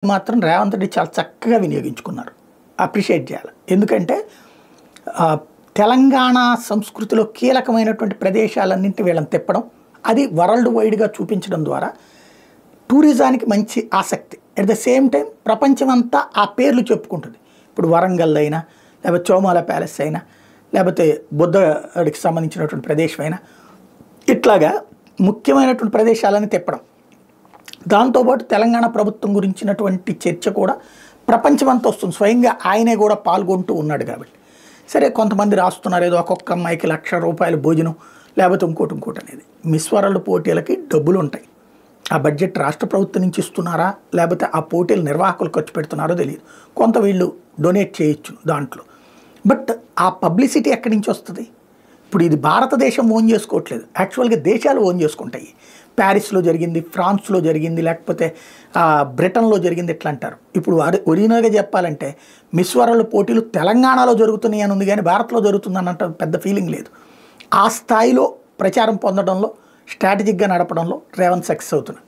మాత్రం రేవంత్ రెడ్డి చాలా చక్కగా వినియోగించుకున్నారు. అప్రిషియేట్ చేయాలి. ఎందుకంటే తెలంగాణ సంస్కృతిలో కీలకమైనటువంటి ప్రదేశాలన్నింటి వీళ్ళని తిప్పడం, అది వరల్డ్ వైడ్గా చూపించడం ద్వారా టూరిజానికి మంచి ఆసక్తి. అట్ ద సేమ్ టైం ప్రపంచమంతా ఆ పేర్లు చెప్పుకుంటుంది. ఇప్పుడు వరంగల్ అయినా, లేకపోతే చోమాల ప్యాలెస్ అయినా, లేకపోతే బుద్ధడికి సంబంధించినటువంటి ప్రదేశం అయినా, ఇట్లాగా ముఖ్యమైనటువంటి ప్రదేశాలని తిప్పడం. దాంతోపాటు తెలంగాణ ప్రభుత్వం గురించినటువంటి చర్చ కూడా ప్రపంచమంతా వస్తుంది. స్వయంగా ఆయనే కూడా పాల్గొంటూ ఉన్నాడు కాబట్టి. సరే, కొంతమంది రాస్తున్నారు ఏదో ఒక్కొక్క అమ్మాయికి ₹1,00,000 భోజనం, లేకపోతే ఇంకోటి అనేది. మిస్ వరల్డ్ పోటీలకి డబ్బులు ఉంటాయి. ఆ బడ్జెట్ రాష్ట్ర ప్రభుత్వం నుంచి ఇస్తున్నారా, లేకపోతే ఆ పోటీలు నిర్వాహకులు ఖర్చు పెడుతున్నారో తెలియదు. కొంత వీళ్ళు డొనేట్ చేయొచ్చు దాంట్లో. బట్ ఆ పబ్లిసిటీ ఎక్కడి నుంచి వస్తుంది? ఇప్పుడు ఇది భారతదేశం ఓన్ చేసుకోవట్లేదు, యాక్చువల్గా దేశాలు ఓన్ చేసుకుంటాయి. ప్యారిస్లో జరిగింది, ఫ్రాన్స్లో జరిగింది, లేకపోతే బ్రిటన్లో జరిగింది, ఎట్లా అంటారు. ఇప్పుడు ఒరిజినల్గా చెప్పాలంటే మిస్ వరల్డ్ పోటీలు తెలంగాణలో జరుగుతున్నాయి అని ఉంది, కానీ భారత్లో జరుగుతుందని అంటే పెద్ద ఫీలింగ్ లేదు. ఆ స్థాయిలో ప్రచారం పొందడంలో, స్ట్రాటజిక్గా నడపడంలో రేవంత్ సక్సెస్ అవుతున్నారు.